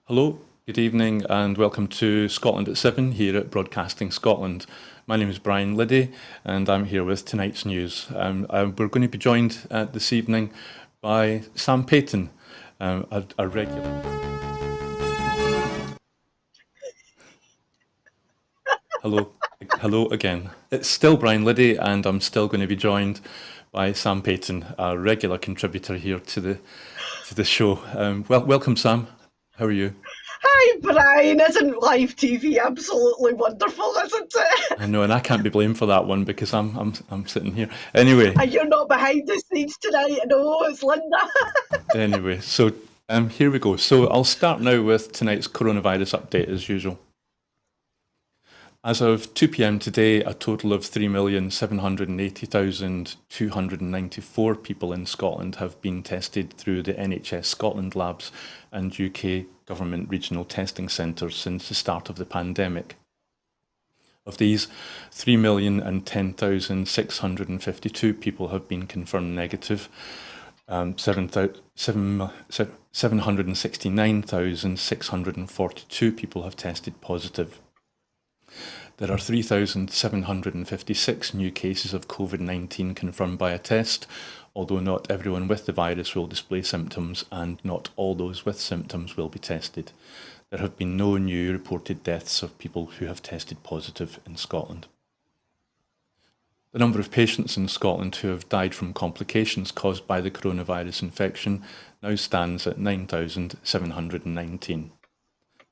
Hello, good evening, and welcome to Scotland at 7 here at Broadcasting Scotland. My name is Brian Liddy, and I'm here with tonight's news. We're going to be joined this evening by Sam Paton, a regular. Hello, hello again. It's still Brian Liddy, and I'm still going to be joined by Sam Paton, a regular contributor here to the show. Welcome, Sam. How are you? Hi, Brian. Isn't live TV absolutely wonderful, isn't it? I know, and I can't be blamed for that one because I'm sitting here. Anyway, And you're not behind the scenes tonight. No, it's Linda. Here we go. So I'll start now with tonight's coronavirus update as usual. As of 2 p.m. today, a total of 3,780,294 people in Scotland have been tested through the NHS Scotland labs and UK government regional testing centres since the start of the pandemic. Of these, 3,010,652 people have been confirmed negative, 769,642 people have tested positive. There are 3,756 new cases of COVID-19 confirmed by a test, although not everyone with the virus will display symptoms and not all those with symptoms will be tested. There have been no new reported deaths of people who have tested positive in Scotland. The number of patients in Scotland who have died from complications caused by the coronavirus infection now stands at 9,719.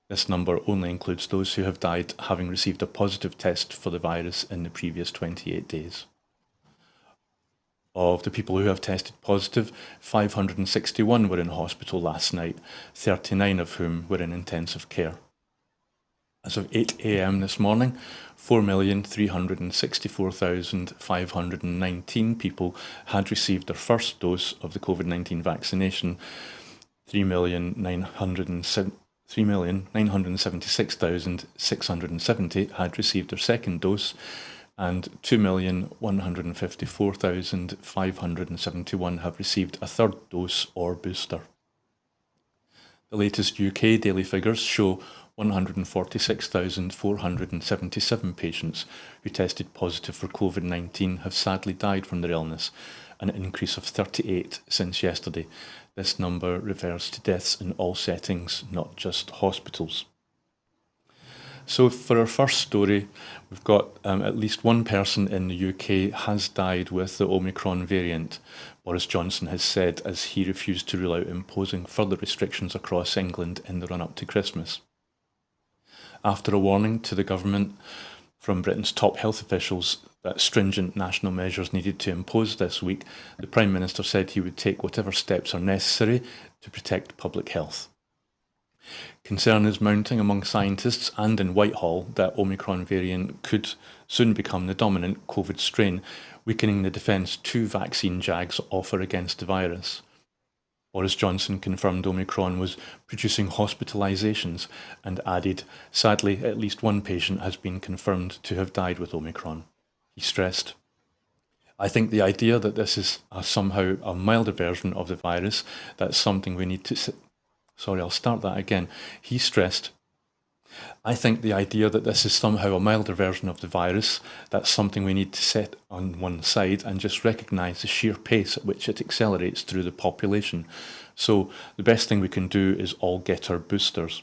This number only includes those who have died having received a positive test for the virus in the previous 28 days. Of the people who have tested positive, 561 were in hospital last night, 39 of whom were in intensive care. As of 8 a.m. this morning, 4,364,519 people had received their first dose of the COVID-19 vaccination. 3,976,670 had received their second dose, and 2,154,571 have received a third dose or booster. The latest UK daily figures show 146,477 patients who tested positive for COVID-19 have sadly died from their illness, an increase of 38 since yesterday. This number refers to deaths in all settings, not just hospitals. So for our first story, we've got at least one person in the UK has died with the Omicron variant, Boris Johnson has said, as he refused to rule out imposing further restrictions across England in the run-up to Christmas. After a warning to the government from Britain's top health officials that stringent national measures needed to impose this week, the Prime Minister said he would take whatever steps are necessary to protect public health. Concern is mounting among scientists and in Whitehall that Omicron variant could soon become the dominant COVID strain, weakening the defence two vaccine JAGs offer against the virus. Boris Johnson confirmed Omicron was producing hospitalisations and added, sadly, at least one patient has been confirmed to have died with Omicron. He stressed, "I think the idea that this is somehow a milder version of the virus, that's something we need to... I'll start that again. He stressed, "I think the idea that this is somehow a milder version of the virus, that's something we need to set on one side and just recognise the sheer pace at which it accelerates through the population. So the best thing we can do is all get our boosters."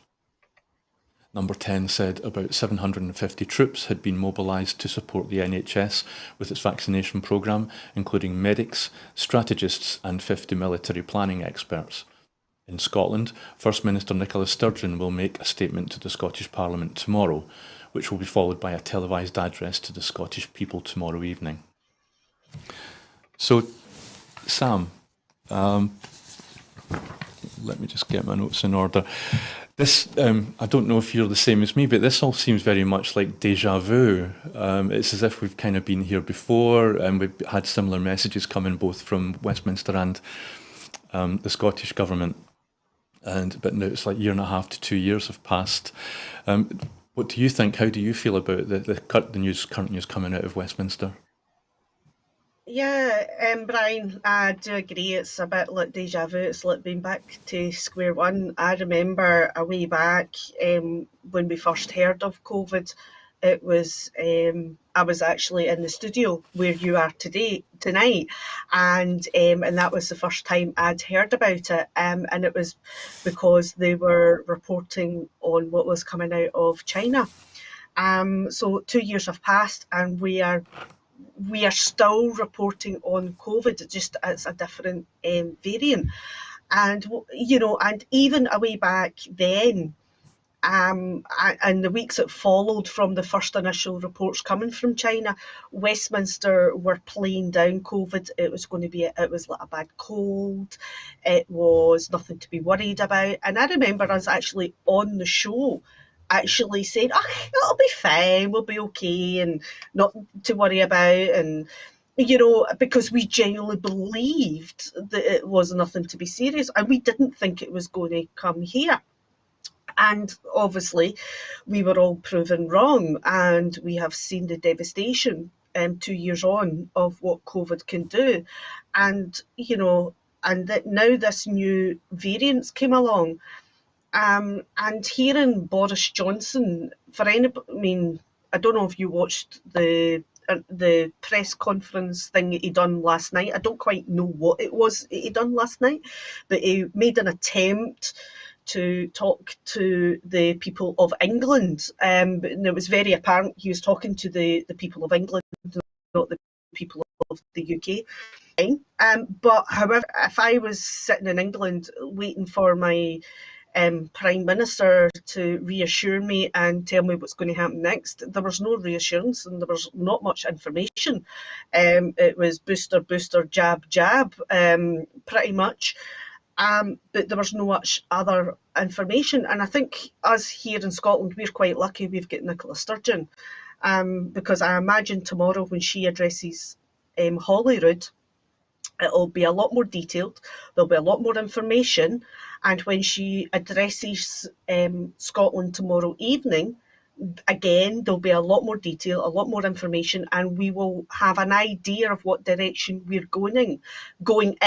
Number 10 said about 750 troops had been mobilised to support the NHS with its vaccination programme, including medics, strategists and 50 military planning experts. In Scotland, First Minister Nicola Sturgeon will make a statement to the Scottish Parliament tomorrow, which will be followed by a televised address to the Scottish people tomorrow evening. So, Sam, let me just get my notes in order. This, I don't know if you're the same as me, but this all seems very much like déjà vu. It's as if we've kind of been here before, and we've had similar messages coming both from Westminster and the Scottish Government. But now it's like 1.5 to 2 years have passed. What do you think? How do you feel about the current news coming out of Westminster? Brian, I do agree. It's a bit like deja vu. It's like being back to square one. I remember a way back when we first heard of COVID. It was I was actually in the studio where you are tonight, and that was the first time I'd heard about it. And it was because they were reporting on what was coming out of China. So 2 years have passed, and we are still reporting on COVID. It just it's a different variant, and and even a way back then, and the weeks that followed from the first initial reports coming from China, Westminster were playing down COVID. It was going to be it was like a bad cold. It was nothing to be worried about. And I remember us actually on the show actually saying, "Oh, it'll be fine. We'll be okay, and not to worry about." And because we genuinely believed that it was nothing to be serious, and we didn't think it was going to come here. And obviously, we were all proven wrong, and we have seen the devastation 2 years on of what COVID can do. And, and that now this new variants came along. And hearing Boris Johnson, for any, I mean, I don't know if you watched the press conference thing he done last night. I don't quite know what it was he done last night, but he made an attempt to talk to the people of England. And it was very apparent he was talking to the people of England, not the people of the UK. But however, if I was sitting in England waiting for my Prime Minister to reassure me and tell me what's going to happen next, there was no reassurance and there was not much information. It was booster, jab, pretty much. But there was no much other information. And I think us here in Scotland, we're quite lucky we've got Nicola Sturgeon, because I imagine tomorrow when she addresses Holyrood, it'll be a lot more detailed, there'll be a lot more information, and when she addresses Scotland tomorrow evening, again, there'll be a lot more detail, a lot more information, and we will have an idea of what direction we're going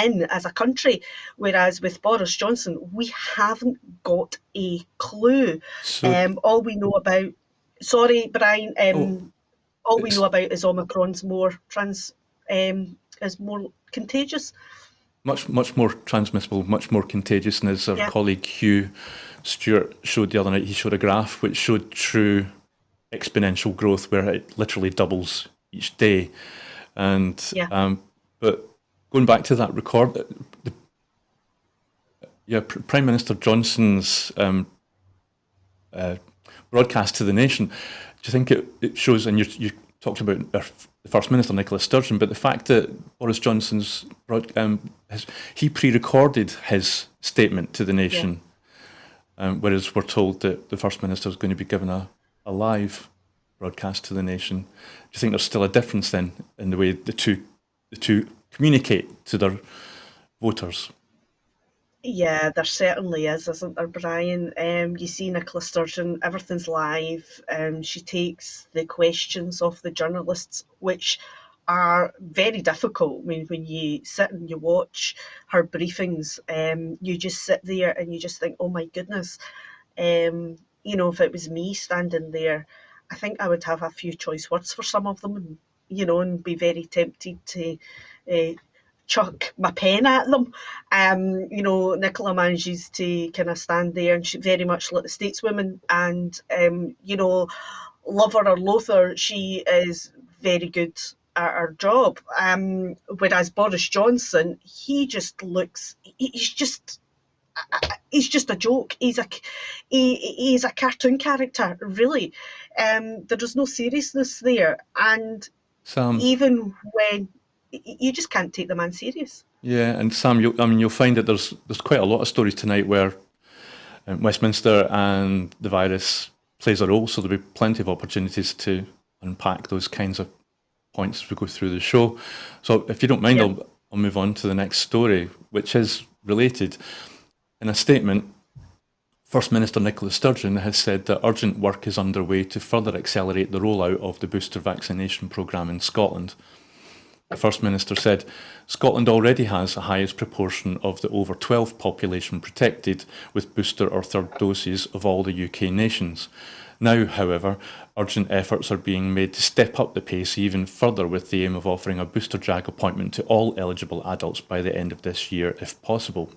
in as a country. Whereas with Boris Johnson, we haven't got a clue. So, All we know about, sorry, Brian, oh, all we know it's about is Omicron's is more contagious. much more transmissible, much more contagious. And as our Yeah, colleague Hugh Stewart showed the other night, he showed a graph which showed true exponential growth where it literally doubles each day. And yeah, but going back to that record, yeah, Prime Minister Johnson's broadcast to the nation. Do you think it shows? And you talked about the First Minister Nicola Sturgeon, but the fact that Boris Johnson's he pre-recorded his statement to the yeah. nation, whereas we're told that the First Minister is going to be given a live broadcast to the nation. Do you think there's still a difference then in the way the two communicate to their voters? Yeah, there certainly is, isn't there, Brian? You see Nicola Sturgeon, everything's live. She takes the questions of the journalists, which are very difficult. I mean, when you sit and you watch her briefings, you just sit there and you just think, oh my goodness. If it was me standing there, I think I would have a few choice words for some of them, and be very tempted to uh, chuck my pen at them. Nicola manages to kind of stand there, and she very much like the stateswoman, and love her or loathe her, she is very good at her job. Whereas Boris Johnson, he just looks, he's just a joke. He's a cartoon character, really. There is no seriousness there, and Sam, even when you just can't take the man serious. yeah, and Sam, you'll find that there's quite a lot of stories tonight where Westminster and the virus plays a role, so there'll be plenty of opportunities to unpack those kinds of points as we go through the show. So if you don't mind, Yeah, I'll move on to the next story, which is related. In a statement, First Minister Nicola Sturgeon has said that urgent work is underway to further accelerate the rollout of the booster vaccination programme in Scotland. The First Minister said Scotland already has the highest proportion of the over 12 population protected with booster or third doses of all the UK nations. Now, however, urgent efforts are being made to step up the pace even further with the aim of offering a booster jab appointment to all eligible adults by the end of this year if possible.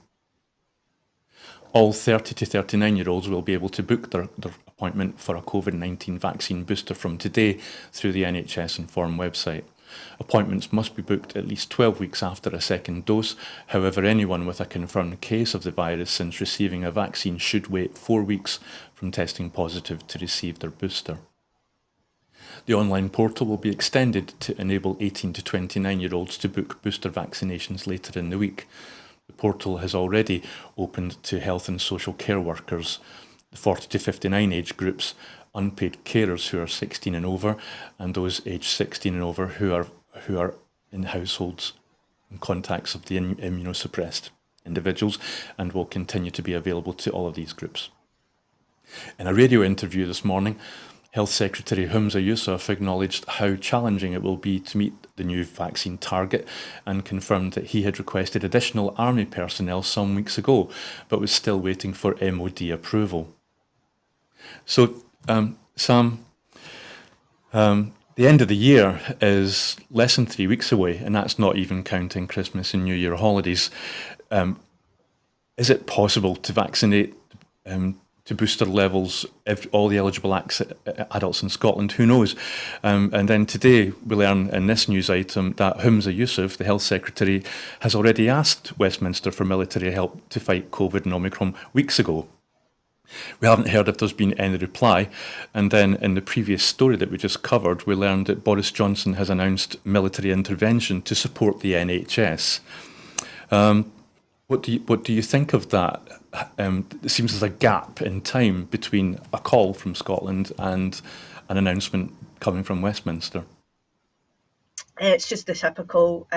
All 30 to 39-year-olds will be able to book their appointment for a COVID-19 vaccine booster from today through the NHS Inform website. Appointments must be booked at least 12 weeks after a second dose. However, anyone with a confirmed case of the virus since receiving a vaccine should wait 4 weeks from testing positive to receive their booster. The online portal will be extended to enable 18 to 29-year-olds to book booster vaccinations later in the week. The portal has already opened to health and social care workers, the 40 to 59 age groups, unpaid carers who are 16 and over, and those aged 16 and over who are in households and contacts of the immunosuppressed individuals, and will continue to be available to all of these groups. In a radio interview this morning, Health Secretary Humza Yousaf acknowledged how challenging it will be to meet the new vaccine target and confirmed that he had requested additional army personnel some weeks ago, but was still waiting for MOD approval. So, Sam, the end of the year is less than 3 weeks away, and that's not even counting Christmas and New Year holidays. Is it possible to vaccinate to booster levels all the eligible adults in Scotland? Who knows? And then today we learn in this news item that Humza Yousaf, the Health Secretary, has already asked Westminster for military help to fight COVID and Omicron weeks ago. We haven't heard if there's been any reply. And then in the previous story that we just covered, we learned that Boris Johnson has announced military intervention to support the NHS. What do you think of that? It seems there's a gap in time between a call from Scotland and an announcement coming from Westminster. It's just the typical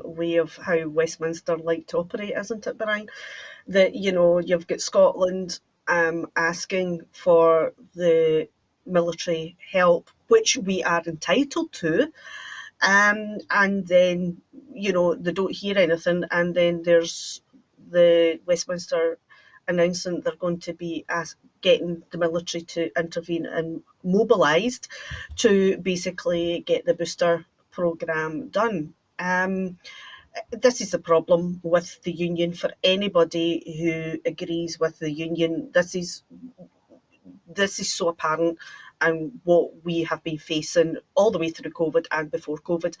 way of how Westminster like to operate, isn't it, Brian? That, you've got Scotland asking for the military help, which we are entitled to, and then, they don't hear anything, and then there's the Westminster announcing they're going to be getting the military to intervene and mobilised to basically get the booster programme done. This is the problem with the union. For anybody who agrees with the union, this is so apparent, and what we have been facing all the way through COVID and before COVID,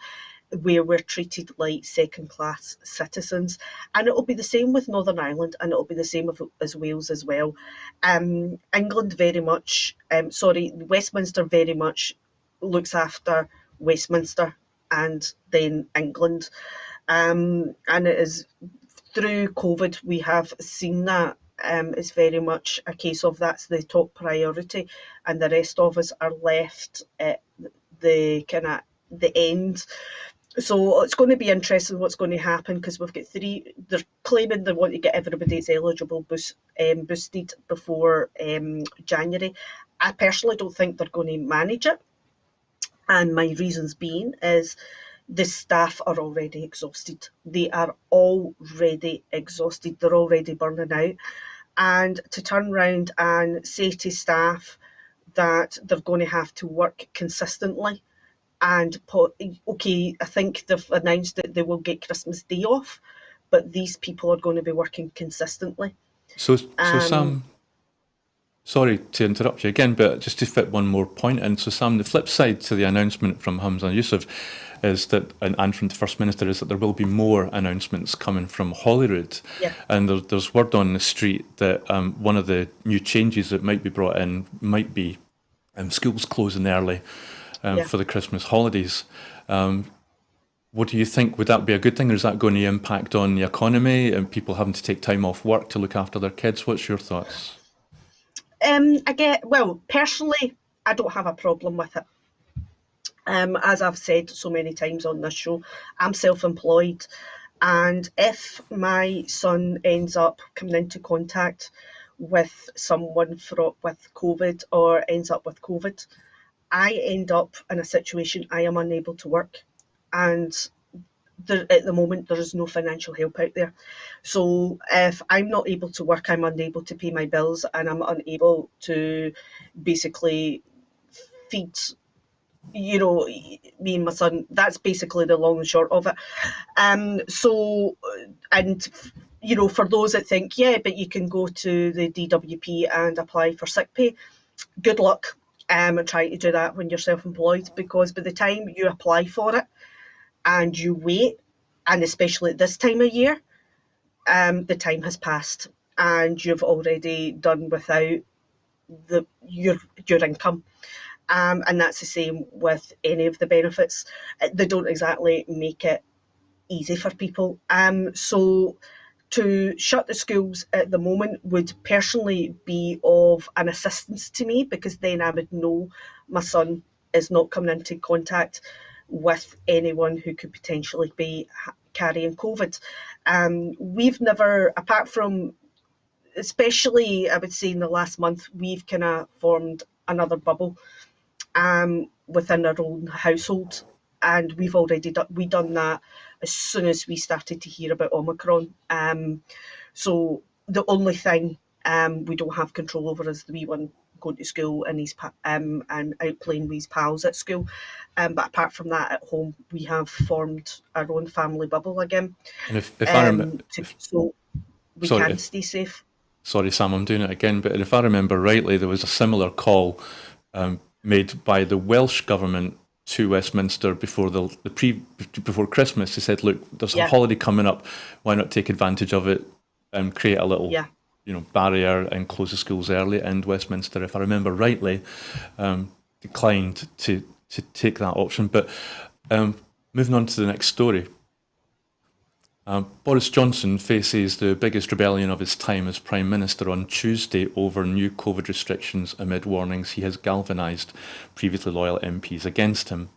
where we're treated like second-class citizens. And it'll be the same with Northern Ireland, and it'll be the same as Wales as well. England very much, Westminster very much looks after Westminster and then England. And it is through COVID we have seen that. It's very much a case of that's the top priority, and the rest of us are left at the end. So it's going to be interesting what's going to happen, because we've got they're claiming they want to get everybody's eligible boosted before January. I personally don't think they're going to manage it, and my reasons being is the staff are already exhausted. They are already exhausted. They're already burning out. And to turn around and say to staff that they're going to have to work consistently, and I think they've announced that they will get Christmas Day off, but these people are going to be working consistently. So Sam, sorry to interrupt you again, but just to fit one more point in. So Sam, the flip side to the announcement from Humza Yousaf is that, and from the First Minister, is that there will be more announcements coming from Holyrood. Yeah. And there's word on the street that one of the new changes that might be brought in might be schools closing early for the Christmas holidays. What do you think? Would that be a good thing, or is that going to impact on the economy and people having to take time off work to look after their kids? What's your thoughts? Personally, I don't have a problem with it. As I've said so many times on this show, I'm self-employed, and if my son ends up coming into contact with someone with COVID or ends up with COVID, I end up in a situation I am unable to work, and at the moment there is no financial help out there. So if I'm not able to work, I'm unable to pay my bills, and I'm unable to basically feed, me and my son. That's basically the long and short of it. So, and for those that think, yeah, but you can go to the DWP and apply for sick pay, good luck. And trying to do that when you're self-employed, because by the time you apply for it and you wait, and especially at this time of year, the time has passed and you've already done without your income. And that's the same with any of the benefits. They don't exactly make it easy for people. So to shut the schools at the moment would personally be of an assistance to me, because then I would know my son is not coming into contact with anyone who could potentially be carrying COVID. We've never, apart from, especially I would say in the last month, we've kind of formed another bubble within our own household, and we've already done that as soon as we started to hear about Omicron. So the only thing we don't have control over is the wee one going to school and and out playing with his pals at school. But apart from that, at home we have formed our own family bubble again. And if I remember, so we can stay safe. Sorry, Sam, I'm doing it again. But if I remember rightly, there was a similar call made by the Welsh government to Westminster before before Christmas. They said, "Look, there's a holiday coming up. Why not take advantage of it and create a little, barrier and close the schools early?" And Westminster, if I remember rightly, declined to take that option. But moving on to the next story. Boris Johnson faces the biggest rebellion of his time as Prime Minister on Tuesday over new COVID restrictions amid warnings he has galvanised previously loyal MPs against him.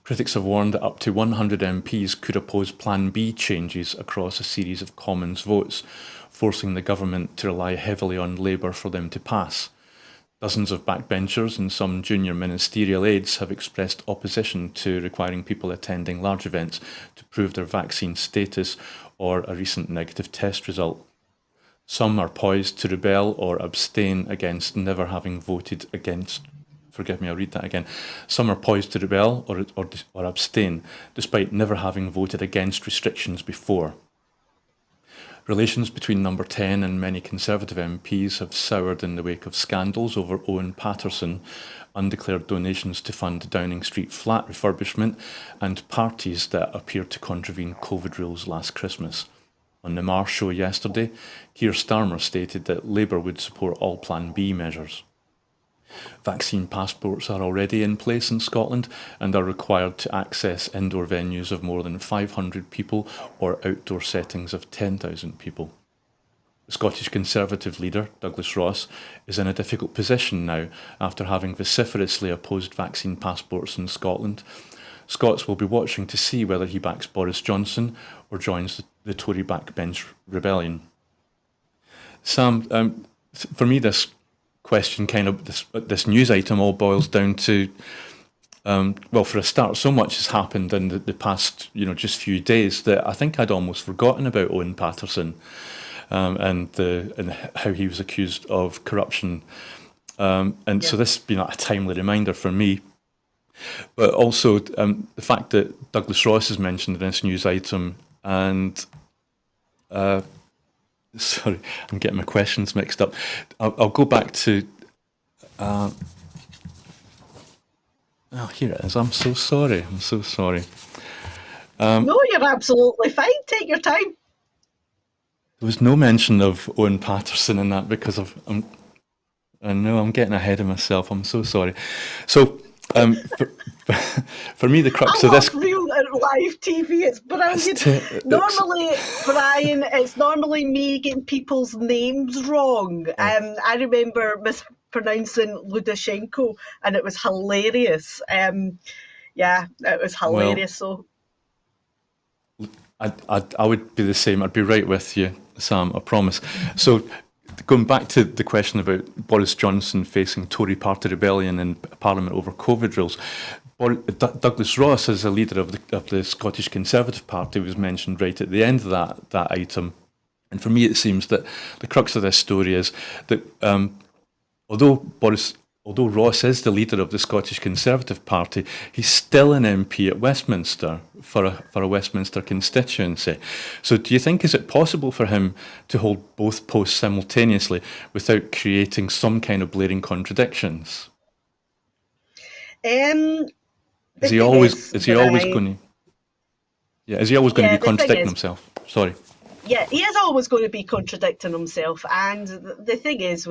Critics have warned that up to 100 MPs could oppose Plan B changes across a series of Commons votes, forcing the government to rely heavily on Labour for them to pass. Dozens of backbenchers and some junior ministerial aides have expressed opposition to requiring people attending large events to prove their vaccine status or a recent negative test result. Some are poised to rebel or abstain against never having voted against. Forgive me, I'll read that again. Some are poised to rebel or abstain, despite never having voted against restrictions before. Relations between Number 10 and many Conservative MPs have soured in the wake of scandals over Owen Paterson, undeclared donations to fund Downing Street flat refurbishment, and parties that appeared to contravene COVID rules last Christmas. On the Marr show yesterday, Keir Starmer stated that Labour would support all Plan B measures. Vaccine passports are already in place in Scotland and are required to access indoor venues of more than 500 people or outdoor settings of 10,000 people. The Scottish Conservative leader, Douglas Ross, is in a difficult position now after having vociferously opposed vaccine passports in Scotland. Scots will be watching to see whether he backs Boris Johnson or joins the Tory backbench rebellion. Sam, for me, this question, this news item all boils down to, for a start, so much has happened in the past, just few days that I think I'd almost forgotten about Owen Paterson and how he was accused of corruption. So this has been a timely reminder for me. But also the fact that Douglas Ross is mentioned in this news item, and sorry, I'm getting my questions mixed up. I'll go back to. Here it is. I'm so sorry. No, you're absolutely fine. Take your time. There was no mention of Owen Paterson in that because I know I'm getting ahead of myself. I'm so sorry. So. For me, the crux of this. Real live TV, it's brilliant. Normally, Brian, it's normally me getting people's names wrong. I remember mispronouncing Lukashenko, and it was hilarious. It was hilarious. Well, so I would be the same. I'd be right with you, Sam. I promise. So. Going back to the question about Boris Johnson facing Tory party rebellion in Parliament over COVID rules, Douglas Ross, as a leader of the Scottish Conservative Party, was mentioned right at the end of that item. And for me, it seems that the crux of this story is that although Ross is the leader of the Scottish Conservative Party, he's still an MP at Westminster for a Westminster constituency. So do you think, is it possible for him to hold both posts simultaneously without creating some kind of blaring contradictions? The Is he thing always is, going to is he always going to be the thing contradicting is, himself? Sorry. yeah, he is always going to be contradicting himself. And the thing is,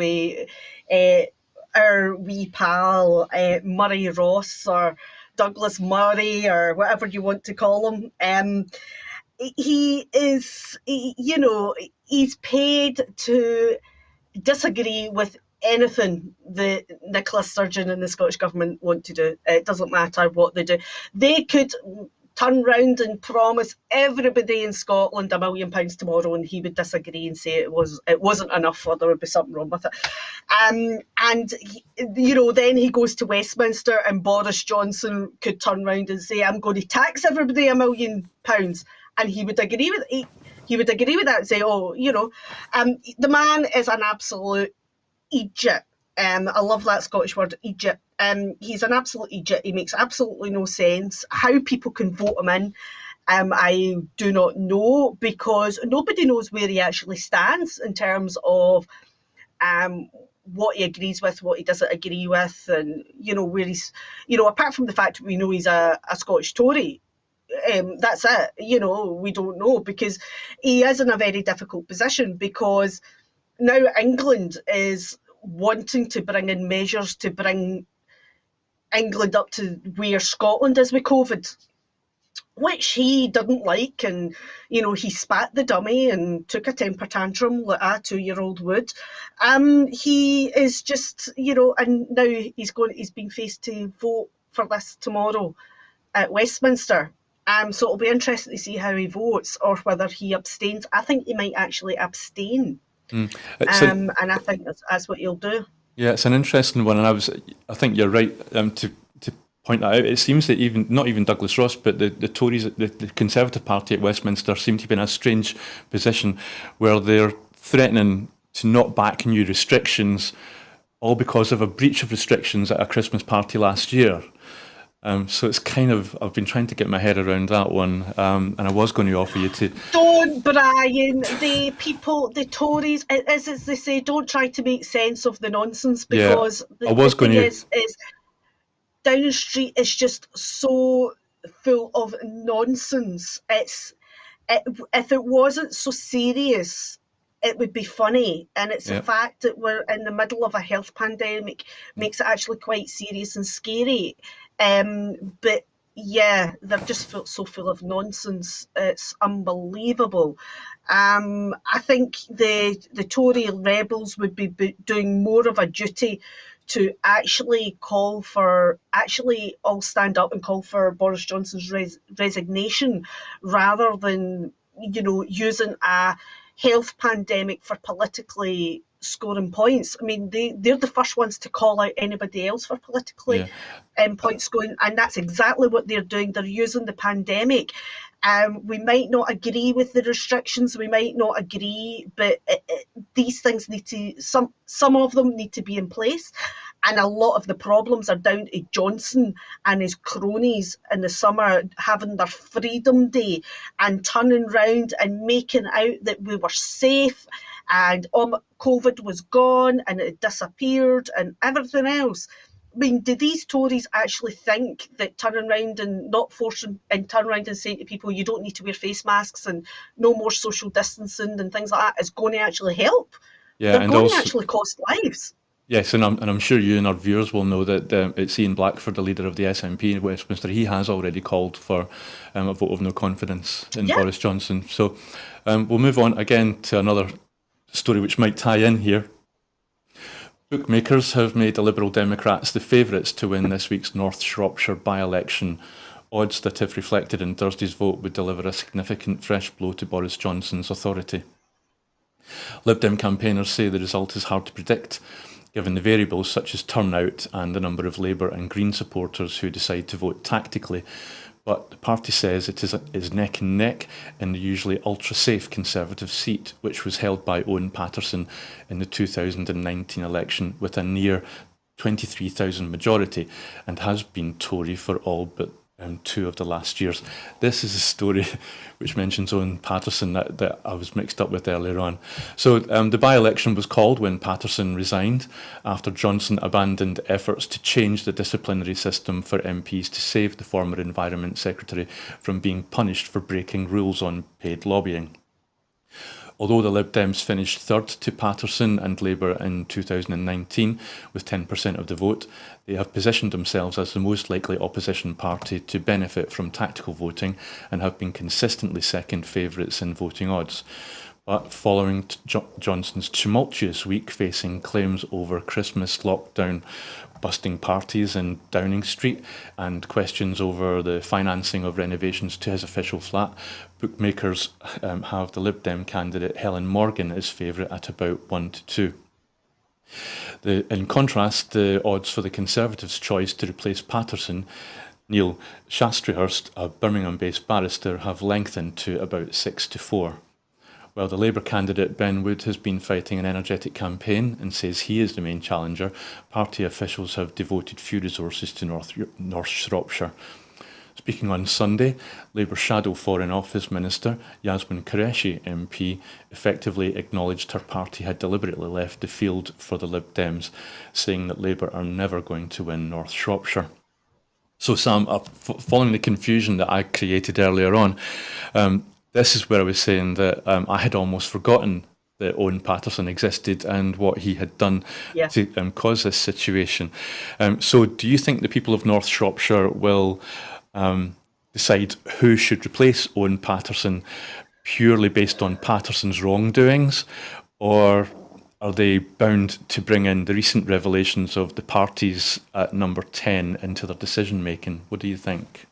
our wee pal Murray Ross, or Douglas Murray, or whatever you want to call him, he's paid to disagree with anything that Nicola Sturgeon and the Scottish Government want to do. It doesn't matter what they do. They could turn round and promise everybody in Scotland £1 million tomorrow, and he would disagree and say it wasn't enough, or there would be something wrong with it. Then he goes to Westminster, and Boris Johnson could turn round and say, I'm going to tax everybody £1 million, and he would agree with it. He would agree with that and say, the man is an absolute idiot. I love that Scottish word, idiot. He's an absolute idiot. He makes absolutely no sense. How people can vote him in, I do not know, because nobody knows where he actually stands in terms of what he agrees with, what he doesn't agree with, and where he's, apart from the fact we know he's a Scottish Tory. That's it. We don't know, because he is in a very difficult position, because now England is wanting to bring in measures to bring England up to where Scotland is with COVID, which he didn't like. And he spat the dummy and took a temper tantrum like a 2-year-old would. He is just, and now he's being faced to vote for this tomorrow at Westminster. So it'll be interesting to see how he votes, or whether he abstains. I think he might actually abstain. And I think that's what he'll do. Yeah, it's an interesting one, and I think you're right to point that out. It seems that not even Douglas Ross, but the Tories, the Conservative Party at Westminster, seem to be in a strange position where they're threatening to not back new restrictions, all because of a breach of restrictions at a Christmas party last year. So it's I've been trying to get my head around that one, and I was going to offer you to... Don't, Brian, the Tories, as they say, don't try to make sense of the nonsense, because the thing is Downing Street is just so full of nonsense. If it wasn't so serious, it would be funny, and it's the fact that we're in the middle of a health pandemic makes it actually quite serious and scary. But yeah, they're just so full of nonsense. It's unbelievable. I think the Tory rebels would be doing more of a duty to actually all stand up and call for Boris Johnson's resignation, rather than using a health pandemic for politically scoring points. I mean, they're the first ones to call out anybody else for politically point scoring, and that's exactly what they're doing. They're using the pandemic. We might not agree with the restrictions, we might not agree, but these things some of them need to be in place. And a lot of the problems are down to Johnson and his cronies in the summer having their Freedom Day and turning round and making out that we were safe and COVID was gone and it disappeared and everything else. I mean, do these Tories actually think that turning around and turn around and saying to people, you don't need to wear face masks and no more social distancing and things like that, is going to actually help? Yeah, they're going to actually cost lives. Yes, and I'm sure you and our viewers will know that it's Ian Blackford, the leader of the SNP in Westminster. He has already called for a vote of no confidence in Boris Johnson. So we'll move on again to another story which might tie in here. Bookmakers have made the Liberal Democrats the favourites to win this week's North Shropshire by-election, odds that, if reflected in Thursday's vote, would deliver a significant fresh blow to Boris Johnson's authority. Lib Dem campaigners say the result is hard to predict, given the variables such as turnout and the number of Labour and Green supporters who decide to vote tactically. But the party says it is neck and neck in the usually ultra-safe Conservative seat, which was held by Owen Paterson in the 2019 election with a near 23,000 majority, and has been Tory for all but 2 of the last years. This is a story which mentions Owen Paterson that I was mixed up with earlier on. So the by-election was called when Paterson resigned after Johnson abandoned efforts to change the disciplinary system for MPs to save the former Environment Secretary from being punished for breaking rules on paid lobbying. Although the Lib Dems finished third to Paterson and Labour in 2019 with 10% of the vote, they have positioned themselves as the most likely opposition party to benefit from tactical voting and have been consistently second favourites in voting odds. But following Johnson's tumultuous week facing claims over Christmas lockdown busting parties in Downing Street and questions over the financing of renovations to his official flat, bookmakers have the Lib Dem candidate Helen Morgan as favourite at about 1-2. In contrast, the odds for the Conservatives' choice to replace Paterson, Neil Shastrihurst, a Birmingham-based barrister, have lengthened to about 6-4. While the Labour candidate Ben Wood has been fighting an energetic campaign and says he is the main challenger, party officials have devoted few resources to North Shropshire. Speaking on Sunday, Labour Shadow Foreign Office Minister Yasmin Qureshi MP effectively acknowledged her party had deliberately left the field for the Lib Dems, saying that Labour are never going to win North Shropshire. So Sam, following the confusion that I created earlier on, this is where I was saying that I had almost forgotten that Owen Paterson existed and what he had done to cause this situation. So do you think the people of North Shropshire will decide who should replace Owen Paterson purely based on Paterson's wrongdoings, or are they bound to bring in the recent revelations of the parties at number 10 into their decision making? What do you think?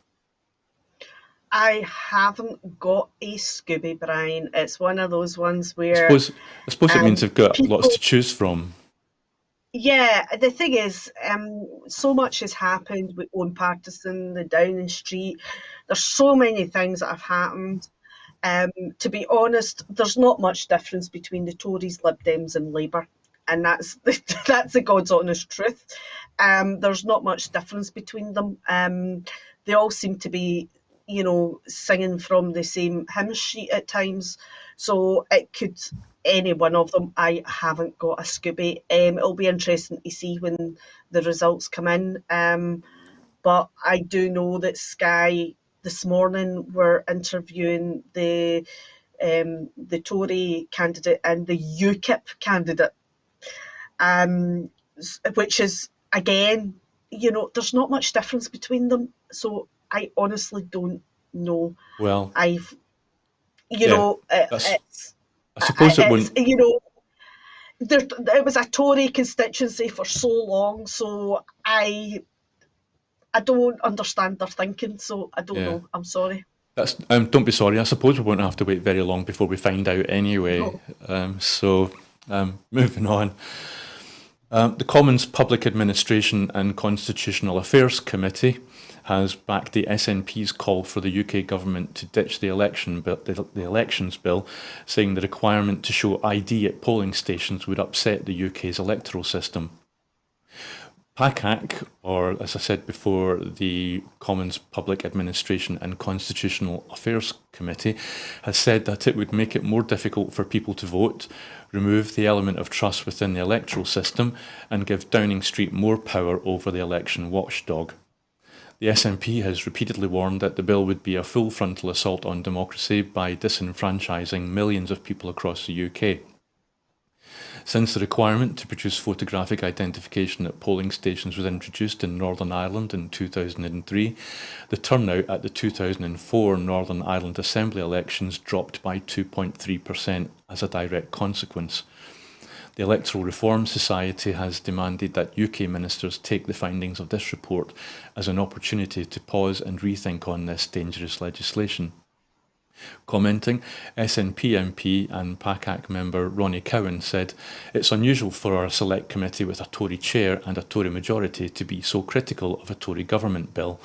I haven't got a Scooby, Brian. It's one of those ones where I suppose it means they've got people, lots to choose from. yeah, the thing is, so much has happened with Owen Paterson, the Downing Street. There's so many things that have happened. To be honest, there's not much difference between the Tories, Lib Dems and Labour. And that's that's the God's honest truth. There's not much difference between them. They all seem to be, singing from the same hymn sheet at times. So it could, any one of them. I haven't got a Scooby. It'll be interesting to see when the results come in. But I do know that Sky this morning were interviewing the Tory candidate and the UKIP candidate, which is, again, there's not much difference between them. So I honestly don't know. Well, I suppose it wouldn't. It was a Tory constituency for so long, so I don't understand their thinking. So I don't know. I'm sorry. Don't be sorry. I suppose we won't have to wait very long before we find out anyway. So moving on. The Commons Public Administration and Constitutional Affairs Committee has backed the SNP's call for the UK government to ditch the elections bill, saying the requirement to show ID at polling stations would upset the UK's electoral system. PACAC, or as I said before, the Commons Public Administration and Constitutional Affairs Committee, has said that it would make it more difficult for people to vote, remove the element of trust within the electoral system, and give Downing Street more power over the election watchdog. The SNP has repeatedly warned that the bill would be a full frontal assault on democracy by disenfranchising millions of people across the UK. Since the requirement to produce photographic identification at polling stations was introduced in Northern Ireland in 2003, the turnout at the 2004 Northern Ireland Assembly elections dropped by 2.3% as a direct consequence. The Electoral Reform Society has demanded that UK ministers take the findings of this report as an opportunity to pause and rethink on this dangerous legislation. Commenting, SNP MP and PACAC member Ronnie Cowan said, "It's unusual for our select committee with a Tory chair and a Tory majority to be so critical of a Tory government bill.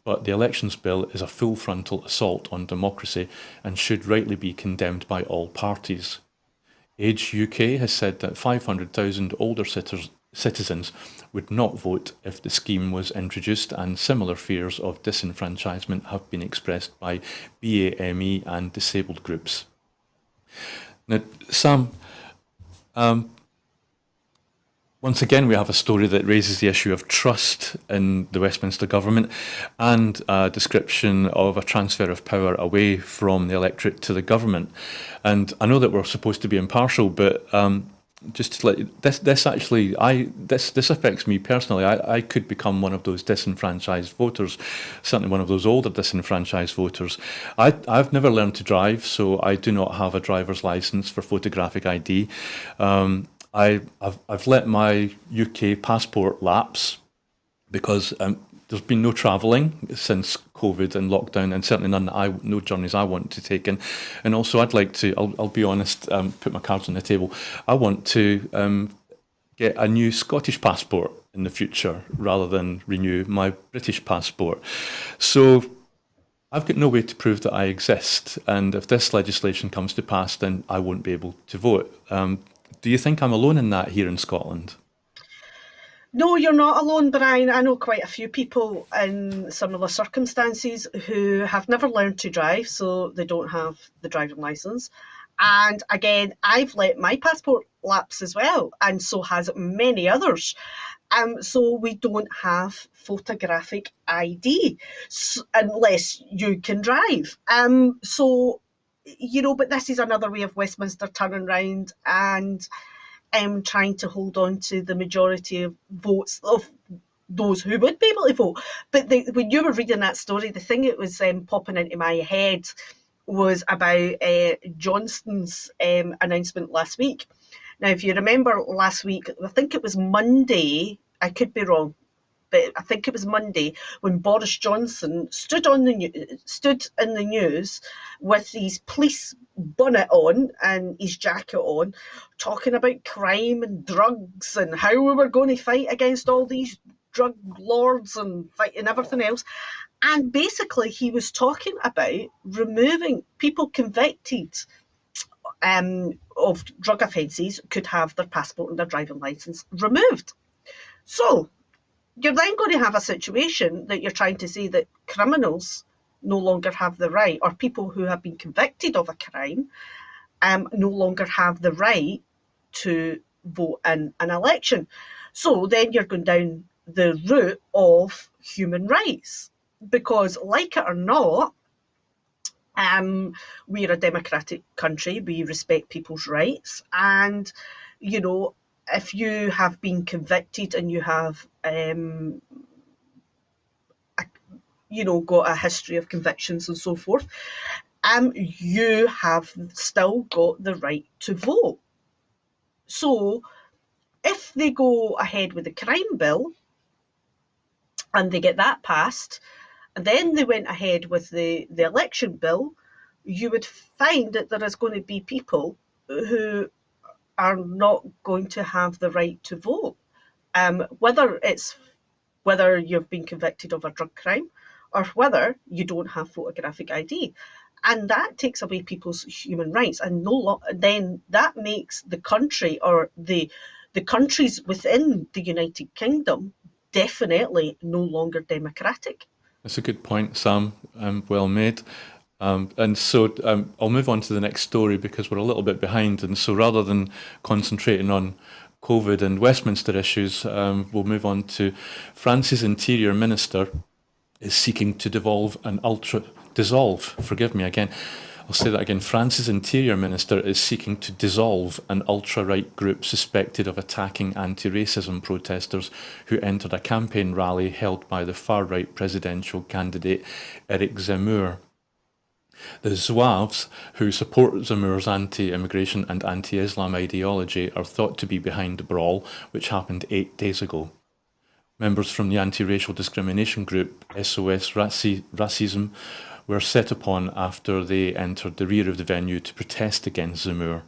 But the elections bill is a full frontal assault on democracy and should rightly be condemned by all parties." Age UK has said that 500,000 older citizens would not vote if the scheme was introduced, and similar fears of disenfranchisement have been expressed by BAME and disabled groups. Now, Sam, once again, we have a story that raises the issue of trust in the Westminster government and a description of a transfer of power away from the electorate to the government. And I know that we're supposed to be impartial, but just to let you, this actually, this affects me personally. I could become one of those disenfranchised voters, certainly one of those older disenfranchised voters. I've never learned to drive, so I do not have a driver's license for photographic ID. I've let my UK passport lapse because there's been no travelling since COVID and lockdown, and certainly no journeys I want to take. And also, I'd like to, I'll be honest, put my cards on the table. I want to get a new Scottish passport in the future rather than renew my British passport. So I've got no way to prove that I exist, and if this legislation comes to pass, then I won't be able to vote. Do you think I'm alone in that here in Scotland? No, you're not alone, Brian. I know quite a few people in similar circumstances who have never learned to drive, so they don't have the driving licence. And again, I've let my passport lapse as well, and so has many others. So we don't have photographic ID unless you can drive. But this is another way of Westminster turning round and trying to hold on to the majority of votes of those who would be able to vote. But when you were reading that story, the thing that was popping into my head was about Johnston's announcement last week. Now, if you remember last week, I think it was Monday, I could be wrong, but I think it was Monday when Boris Johnson stood in the news with his police bonnet on and his jacket on, talking about crime and drugs and how we were going to fight against all these drug lords and fighting everything else. And basically, he was talking about removing people convicted of drug offences could have their passport and their driving licence removed. So you're then going to have a situation that you're trying to say that criminals no longer have the right, or people who have been convicted of a crime no longer have the right to vote in an election. So then you're going down the route of human rights, because like it or not, we're a democratic country, we respect people's rights, and if you have been convicted and you have got a history of convictions and so forth, you have still got the right to vote. So if they go ahead with the crime bill and they get that passed, and then they went ahead with the election bill, you would find that there is going to be people who are not going to have the right to vote, whether you've been convicted of a drug crime or whether you don't have photographic ID. And that takes away people's human rights, and then that makes the country, or the countries within the United Kingdom, definitely no longer democratic. That's a good point, Sam. Well made. And so I'll move on to the next story because we're a little bit behind. And so rather than concentrating on COVID and Westminster issues, we'll move on to France's Interior Minister is seeking to I'll say that again. France's Interior Minister is seeking to dissolve an ultra-right group suspected of attacking anti-racism protesters who entered a campaign rally held by the far-right presidential candidate Eric Zemmour. The Zouaves, who support Zemmour's anti-immigration and anti-Islam ideology, are thought to be behind the brawl, which happened 8 days ago. Members from the anti-racial discrimination group SOS Racism were set upon after they entered the rear of the venue to protest against Zemmour.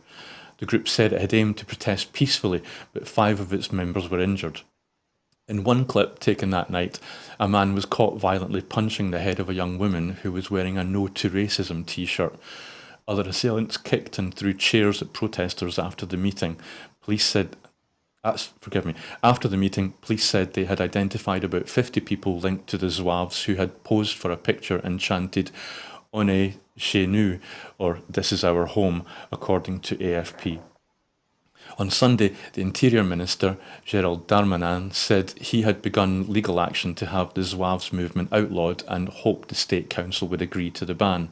The group said it had aimed to protest peacefully, but 5 of its members were injured. In one clip taken that night, a man was caught violently punching the head of a young woman who was wearing a No to Racism t-shirt. Other assailants kicked and threw chairs at protesters after the meeting. After the meeting, police said they had identified about 50 people linked to the Zouaves who had posed for a picture and chanted "On est chez nous," or "This is our home," according to AFP. On Sunday, the Interior Minister, Gérald Darmanin, said he had begun legal action to have the Zouaves movement outlawed and hoped the State Council would agree to the ban.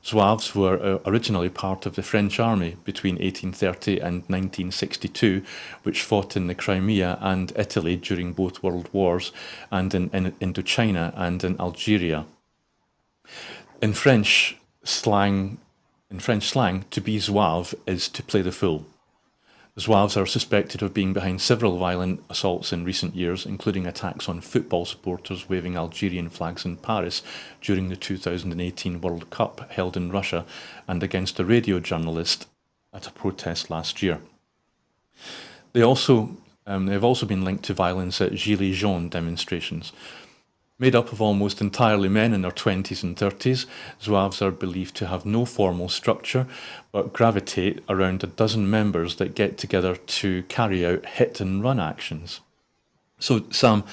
Zouaves were originally part of the French army between 1830 and 1962, which fought in the Crimea and Italy during both World Wars, and in Indochina and in Algeria. In French slang, to be Zouave is to play the fool. The Zouaves are suspected of being behind several violent assaults in recent years, including attacks on football supporters waving Algerian flags in Paris during the 2018 World Cup held in Russia, and against a radio journalist at a protest last year. They have also been linked to violence at Gilets jaunes demonstrations. Made up of almost entirely men in their 20s and 30s, Zouaves are believed to have no formal structure, but gravitate around a dozen members that get together to carry out hit-and-run actions. So, Sam,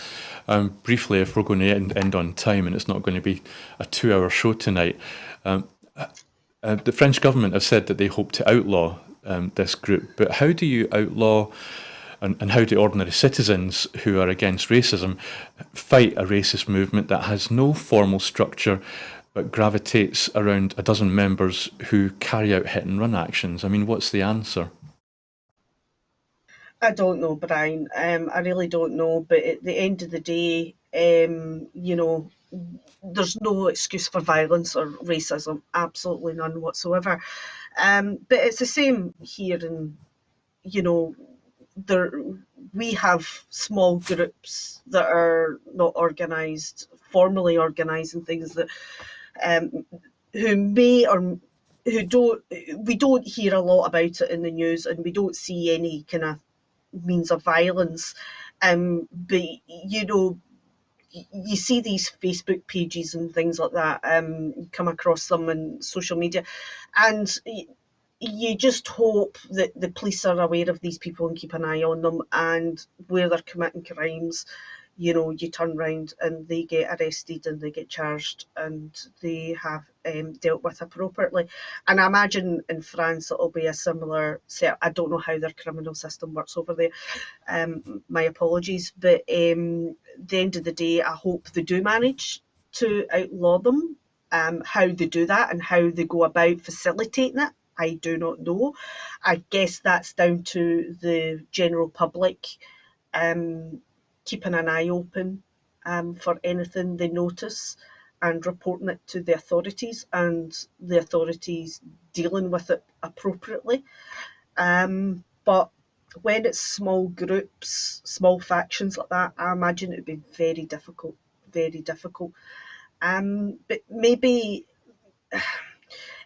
briefly, if we're going to end on time, and it's not going to be a 2-hour show tonight, the French government have said that they hope to outlaw this group, but how do you outlaw and how do ordinary citizens who are against racism fight a racist movement that has no formal structure but gravitates around a dozen members who carry out hit-and-run actions? I mean, what's the answer? I don't know, Brian. I really don't know. But at the end of the day, there's no excuse for violence or racism. Absolutely none whatsoever. But it's the same here in, you know, there we have small groups that are not formally organised, and things that who may or who don't we don't hear a lot about it in the news, and we don't see any kind of means of violence. But you see these Facebook pages and things like that. You come across them in social media, and you just hope that the police are aware of these people and keep an eye on them, and where they're committing crimes, you turn round and they get arrested and they get charged and they have dealt with appropriately. And I imagine in France it'll be a similar set. I don't know how their criminal system works over there. My apologies. But at the end of the day, I hope they do manage to outlaw them. How they do that and how they go about facilitating it, I do not know. I guess that's down to the general public keeping an eye open for anything they notice and reporting it to the authorities, and the authorities dealing with it appropriately. But when it's small groups, small factions like that, I imagine it would be very difficult, very difficult. But maybe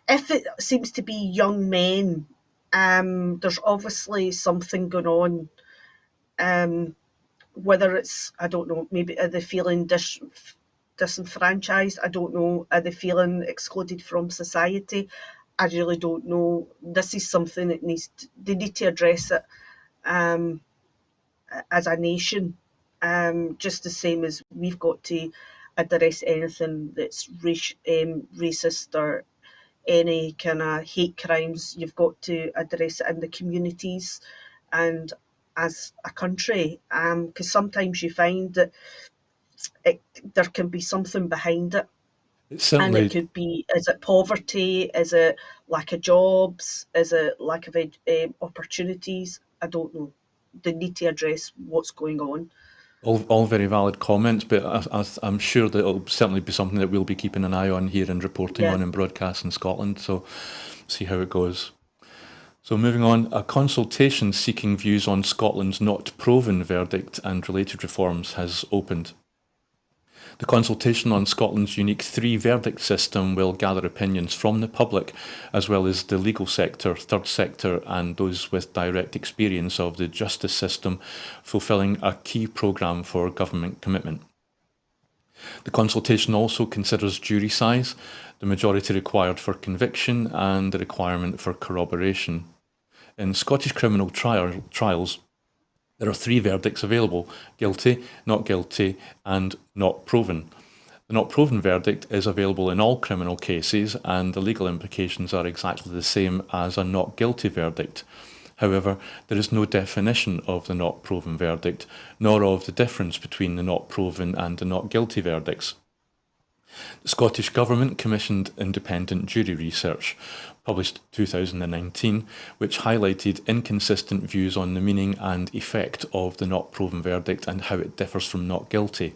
if it seems to be young men, there's obviously something going on. Whether it's, I don't know, maybe are they feeling disenfranchised? I don't know. Are they feeling excluded from society? I really don't know. This is something that they need to address it as a nation, just the same as we've got to address anything that's racist or any kind of hate crimes. You've got to address it in the communities and as a country, because sometimes you find that there can be something behind it. And it could be, is it poverty? Is it lack of jobs? Is it lack of opportunities? I don't know. They need to address what's going on. All very valid comments, but I'm sure that it'll certainly be something that we'll be keeping an eye on here and reporting on in broadcast in Scotland. So see how it goes. So moving on, a consultation seeking views on Scotland's not proven verdict and related reforms has opened. The consultation on Scotland's unique three-verdict system will gather opinions from the public, as well as the legal sector, third sector, and those with direct experience of the justice system, fulfilling a key programme for government commitment. The consultation also considers jury size, the majority required for conviction, and the requirement for corroboration. In Scottish criminal trials, there are three verdicts available: guilty, and not proven. The not proven verdict is available in all criminal cases, and the legal implications are exactly the same as a not guilty verdict. However, there is no definition of the not proven verdict, nor of the difference between the not proven and the not guilty verdicts. The Scottish Government commissioned independent jury research, published 2019, which highlighted inconsistent views on the meaning and effect of the not proven verdict and how it differs from not guilty.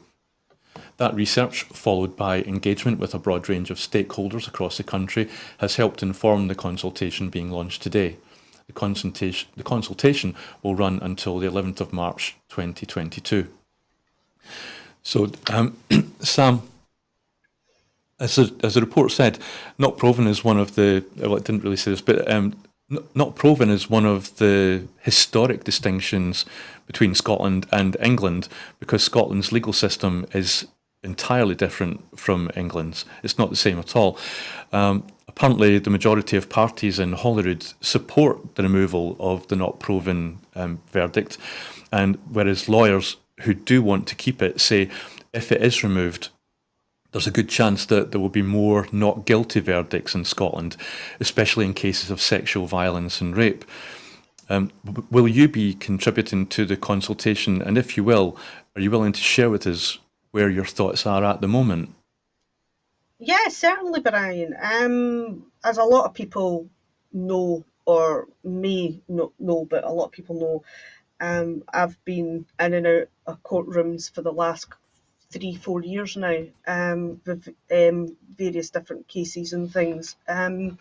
That research, followed by engagement with a broad range of stakeholders across the country, has helped inform the consultation being launched today. The consultation will run until the 11th of March 2022. So, Sam, as the report said, not proven is one of the, well, it didn't really say this, but not proven is one of the historic distinctions between Scotland and England, because Scotland's legal system is entirely different from England's. It's not the same at all. Apparently, the majority of parties in Holyrood support the removal of the not proven verdict, and whereas lawyers who do want to keep it say if it is removed, there's a good chance that there will be more not guilty verdicts in Scotland, especially in cases of sexual violence and rape. Will you be contributing to the consultation? And if you will, are you willing to share with us where your thoughts are at the moment? Yeah, certainly, Brian. As a lot of people know, or may not know, but a lot of people know, I've been in and out of courtrooms for the last 3, 4 years now, with various different cases and things. One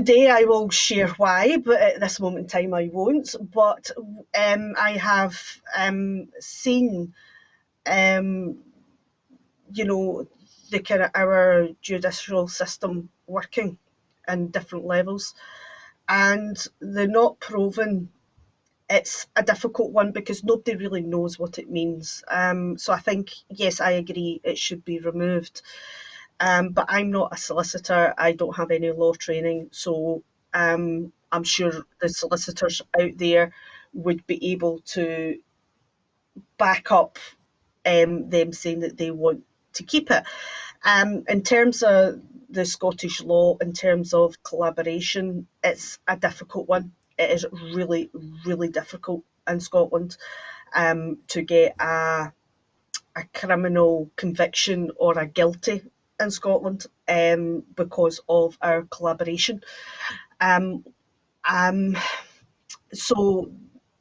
day I will share why, but at this moment in time I won't. But I have seen, um, the kind of our judicial system working in different levels, and the not proven, it's a difficult one because nobody really knows what it means. So I think, yes, I agree it should be removed. But I'm not a solicitor. I don't have any law training. So I'm sure the solicitors out there would be able to back up them saying that they want to keep it. In terms of the Scottish law, in terms of collaboration, it's a difficult one. It is really, really difficult in Scotland to get a criminal conviction or a guilty in Scotland because of our collaboration. Um, um, so,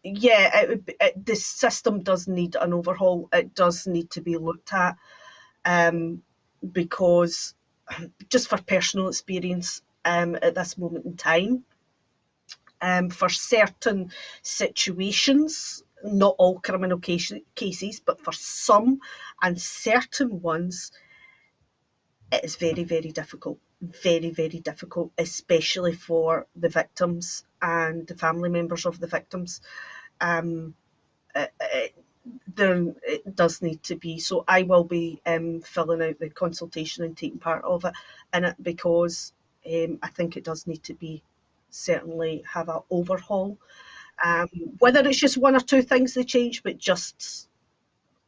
yeah, the system does need an overhaul. It does need to be looked at, because just for personal experience, at this moment in time, for certain situations, not all criminal cases, but for some and certain ones, it is very, very difficult. Very, very difficult, especially for the victims and the family members of the victims. Um, it, it does need to be. So I will be filling out the consultation and taking part of it in it, because I think it does need to be, certainly have an overhaul. Um, Whether it's just one or two things they change, but just,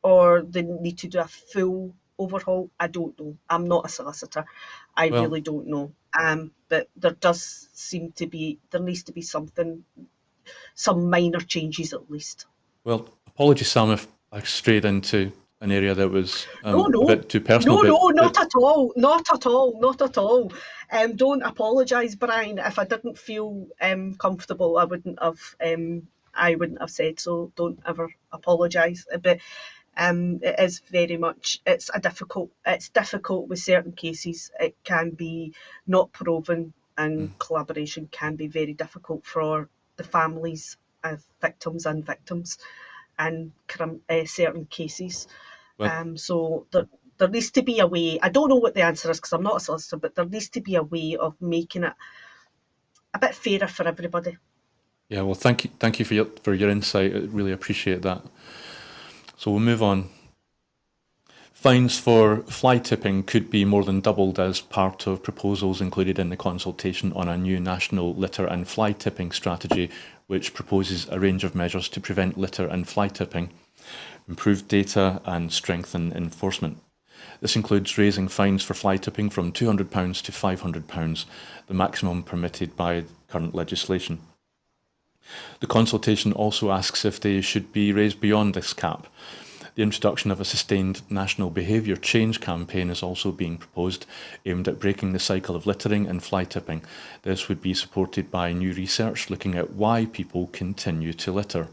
or they need to do a full overhaul, I don't know. I'm not a solicitor. I Well, really don't know. But there needs to be something, some minor changes at least. well, apologies, Sam, if I strayed into an area that was No, a no, bit too personal, no, no, not but at all, not at all, not at all. Don't apologise, Brian. If I didn't feel comfortable, I wouldn't have said so. Don't ever apologise. But it is very much, it's difficult with certain cases. It can be not proven. and collaboration can be very difficult for the families of victims and victims in certain cases. Well, So there needs to be a way. I don't know what the answer is because I'm not a solicitor, but there needs to be a way of making it a bit fairer for everybody. yeah, well, thank you for your insight. I really appreciate that. So we'll move on. Fines for fly tipping could be more than doubled as part of proposals included in the consultation on a new national litter and fly tipping strategy, which proposes a range of measures to prevent litter and fly tipping, improve data, and strengthen enforcement. This includes raising fines for fly tipping from £200 to £500, the maximum permitted by current legislation. The consultation also asks if they should be raised beyond this cap. The introduction of a sustained national behaviour change campaign is also being proposed, aimed at breaking the cycle of littering and fly tipping. This would be supported by new research looking at why people continue to litter.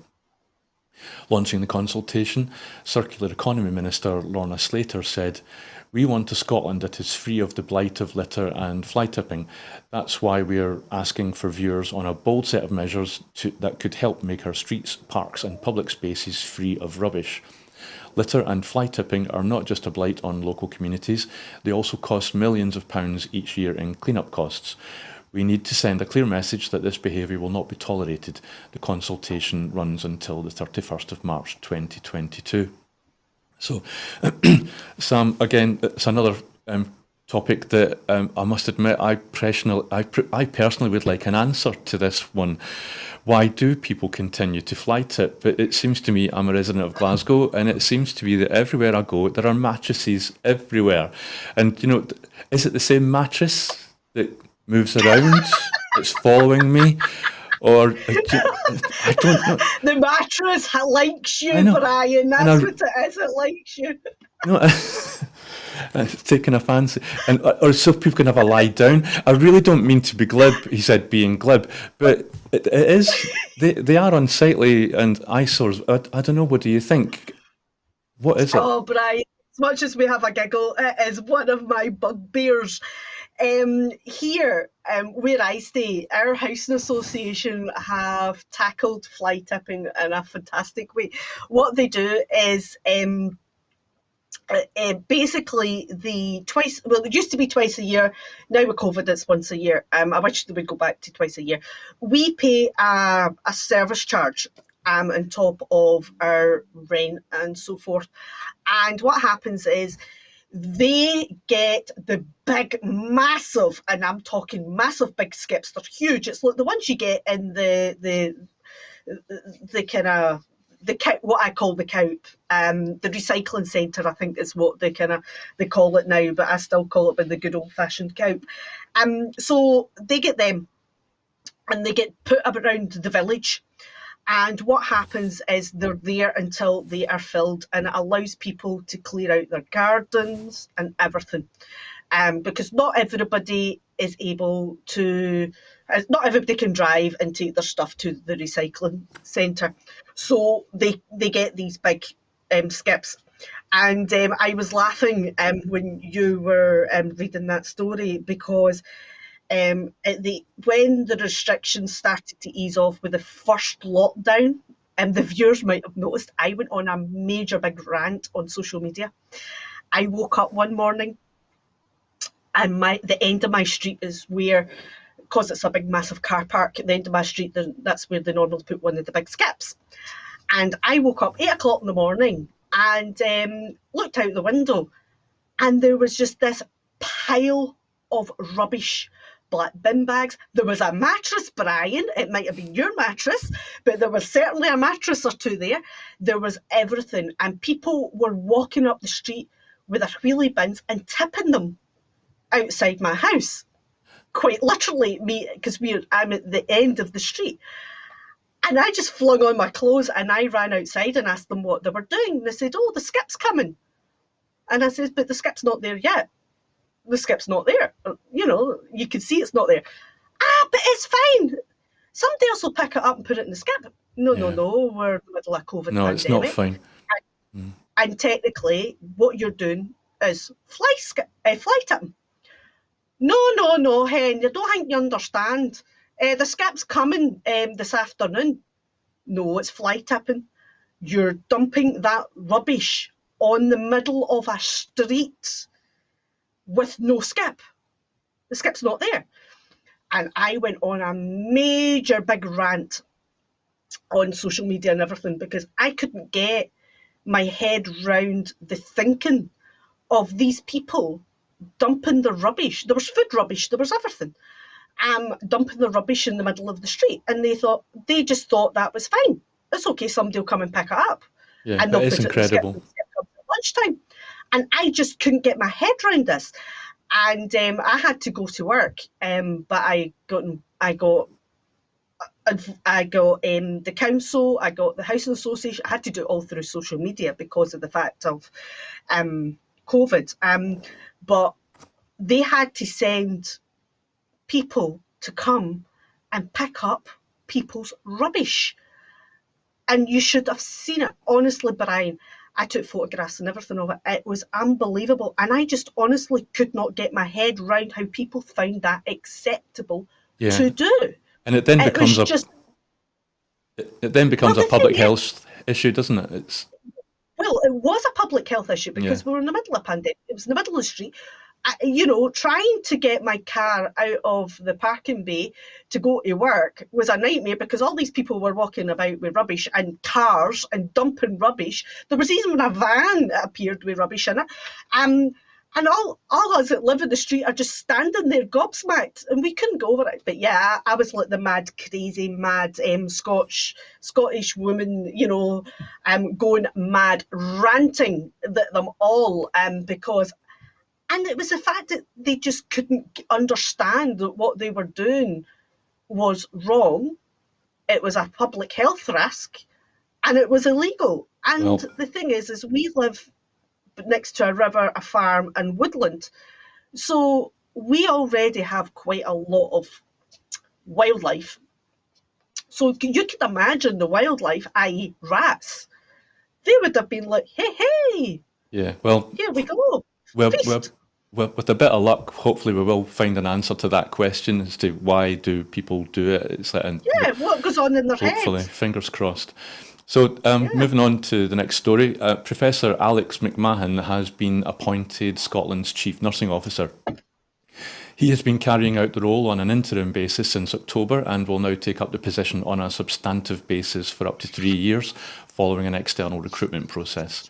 Launching the consultation, Circular Economy Minister Lorna Slater said, "We want a Scotland that is free of the blight of litter and fly tipping. That's why we're asking for viewers on a bold set of measures that could help make our streets, parks and public spaces free of rubbish. Litter and fly tipping are not just a blight on local communities, they also cost millions of pounds each year in clean-up costs. We need to send a clear message that this behaviour will not be tolerated." The consultation runs until the 31st of March 2022. So, Sam, again, it's another topic that I must admit I personally would like an answer to this one. Why do people continue to fly tip? But it seems to me, I'm a resident of Glasgow, and it seems to be that everywhere I go, there are mattresses everywhere. And, is it the same mattress that moves around that's following me? Or, I don't know. The mattress likes you, Brian. That's what it is. It likes you. It's taking a fancy, or so people can have a lie down. I really don't mean to be glib. He said being glib, but it is. They are unsightly and eyesores. I don't know. What do you think? What is it? Oh, Brian, as much as we have a giggle, it is one of my bugbears. Here, where I stay, our housing association have tackled fly tipping in a fantastic way. What they do is basically it used to be twice a year. Now with COVID, it's once a year. I wish they would go back to twice a year. We pay a service charge on top of our rent and so forth. And what happens is they get the big, massive, and I'm talking massive big skips. They're huge. It's like the ones you get in the kind of what I call the coup, the recycling centre, I think is what they call it now, but I still call it by the good old fashioned coup. So they get them, and they get put around the village. And what happens is they're there until they are filled, and it allows people to clear out their gardens and everything. Because not everybody is able to, not everybody can drive and take their stuff to the recycling centre. So they get these big skips. And I was laughing when you were reading that story because when the restrictions started to ease off with the first lockdown, the viewers might have noticed I went on a major big rant on social media. I woke up one morning and the end of my street is where, because it's a big massive car park, at the end of my street, that's where they normally put one of the big skips. And I woke up 8 o'clock in the morning and looked out the window, and there was just this pile of rubbish, black bin bags. There was a mattress, Brian. It might have been your mattress, but there was certainly a mattress or two there. There was everything. And people were walking up the street with their wheelie bins and tipping them outside my house. Quite literally, because I'm at the end of the street. And I just flung on my clothes and I ran outside and asked them what they were doing. And they said, "Oh, the skip's coming." And I said, "But the skip's not there yet. The skip's not there. You can see it's not there." "Ah, but it's fine. Somebody else will pick it up and put it in the skip." No, we're in the middle of COVID No, pandemic. it's not fine. And technically, what you're doing is fly tipping. No, Hen, you don't think you understand. The skip's coming this afternoon. No, it's fly tipping. You're dumping that rubbish on the middle of a street with no skip. The skip's not there. And I went on a major big rant on social media and everything because I couldn't get my head round the thinking of these people dumping the rubbish. There was food rubbish, there was everything. Dumping the rubbish in the middle of the street. And they just thought that was fine. It's okay, somebody will come and pick it up. Yeah, And that they'll is put incredible. it in the skip at lunchtime. And I just couldn't get my head around this. And I had to go to work, but I got the council, I got the housing association. I had to do it all through social media because of the fact of COVID. But they had to send people to come and pick up people's rubbish. And you should have seen it. Honestly, Brian, I took photographs and everything of it. It was unbelievable. And I just honestly could not get my head around how people found that acceptable to do. And it then It becomes was just, it then becomes well, a public health issue, doesn't it? Well, it was a public health issue because we were in the middle of a pandemic. It was in the middle of the street. Trying to get my car out of the parking bay to go to work was a nightmare because all these people were walking about with rubbish and cars and dumping rubbish. There was even a van that appeared with rubbish in it. And all us that live in the street are just standing there gobsmacked, and we couldn't go over it. But yeah, I was like the mad Scottish woman, going mad, ranting at them all, because. And it was the fact that they just couldn't understand that what they were doing was wrong. It was a public health risk, and it was illegal. And the thing is we live next to a river, a farm, and woodland. So we already have quite a lot of wildlife. So you could imagine the wildlife, i.e. rats, they would have been like, hey. Yeah, well. Here we go. Well, with a bit of luck, hopefully we will find an answer to that question as to why do people do it. It's like, what goes on in their heads? Hopefully, fingers crossed. So moving on to the next story, Professor Alex McMahon has been appointed Scotland's Chief Nursing Officer. He has been carrying out the role on an interim basis since October and will now take up the position on a substantive basis for up to 3 years following an external recruitment process.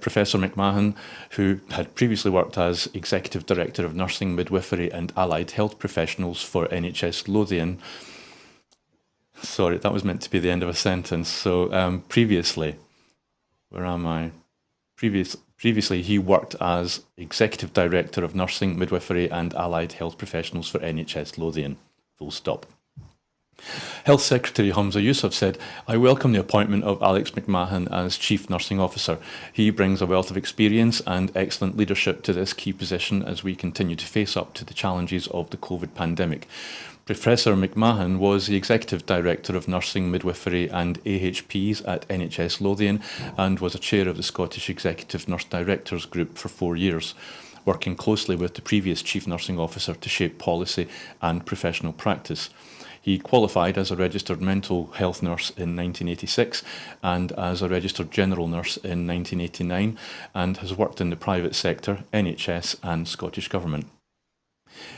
Professor McMahon, who had previously worked as Executive Director of Nursing, Midwifery and Allied Health Professionals for NHS Lothian. Sorry, that was meant to be the end of a sentence. So previously, where am I? Previously, he worked as Executive Director of Nursing, Midwifery and Allied Health Professionals for NHS Lothian. Full stop. Health Secretary Humza Yousaf said, "I welcome the appointment of Alex McMahon as Chief Nursing Officer. He brings a wealth of experience and excellent leadership to this key position as we continue to face up to the challenges of the COVID pandemic." Professor McMahon was the Executive Director of Nursing, Midwifery and AHPs at NHS Lothian and was a chair of the Scottish Executive Nurse Directors Group for 4 years, working closely with the previous Chief Nursing Officer to shape policy and professional practice. He qualified as a registered mental health nurse in 1986 and as a registered general nurse in 1989 and has worked in the private sector, NHS and Scottish Government.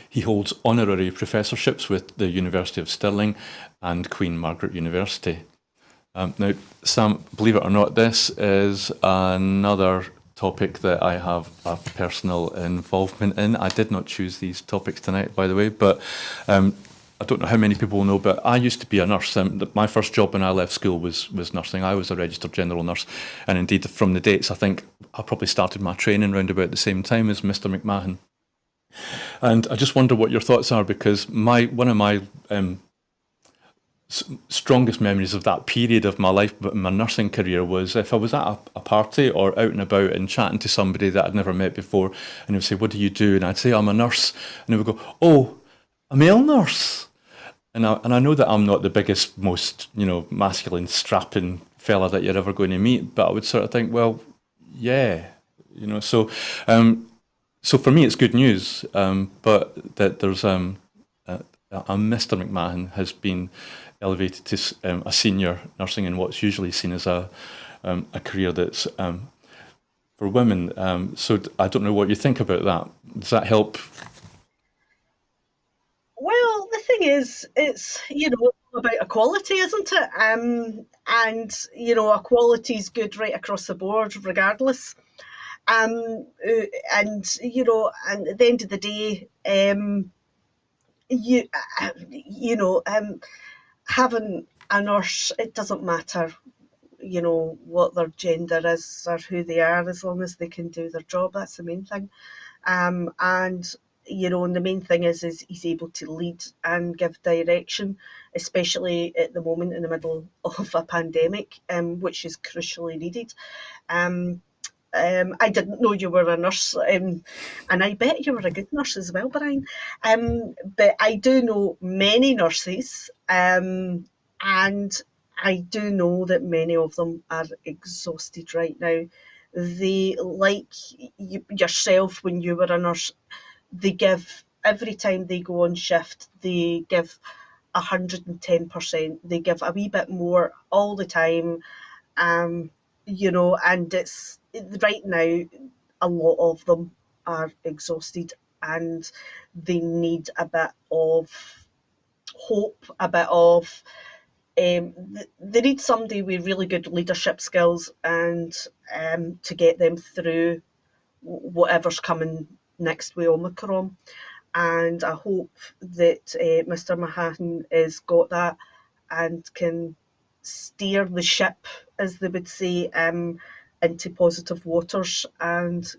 He holds honorary professorships with the University of Stirling and Queen Margaret University. Now, Sam, believe it or not, this is another topic that I have a personal involvement in. I did not choose these topics tonight, by the way, but I don't know how many people will know, but I used to be a nurse. My first job when I left school was nursing. I was a registered general nurse. And indeed, from the dates, I think I probably started my training around about the same time as Mr. McMahon. And I just wonder what your thoughts are, because one of my strongest memories of that period of my life, my nursing career, was if I was at a party or out and about and chatting to somebody that I'd never met before, and they would say, "What do you do?" And I'd say, "I'm a nurse." And they would go, "Oh, a male nurse?" And I know that I'm not the biggest, most masculine, strapping fella that you're ever going to meet, but I would sort of think, well, yeah, so So for me, it's good news, but that there's a Mr. McMahon has been elevated to a senior nursing in what's usually seen as a career that's for women. So I don't know what you think about that. Does that help? Well, the thing is, it's, all about equality, isn't it? And equality is good right across the board, regardless. And at the end of the day, you you know, having a nurse, it doesn't matter, what their gender is or who they are, as long as they can do their job. That's the main thing. And and the main thing is he's able to lead and give direction, especially at the moment in the middle of a pandemic, which is crucially needed. Um, I didn't know you were a nurse, and I bet you were a good nurse as well, Brian. But I do know many nurses, and I do know that many of them are exhausted right now. They, like yourself when you were a nurse, they give every time they go on shift, they give 110%. They give a wee bit more all the time, and it's right now a lot of them are exhausted and they need a bit of hope, a bit of they need somebody with really good leadership skills and to get them through whatever's coming next with Omicron. And I hope that Mr. Mahan has got that and can steer the ship, as they would say, into positive waters and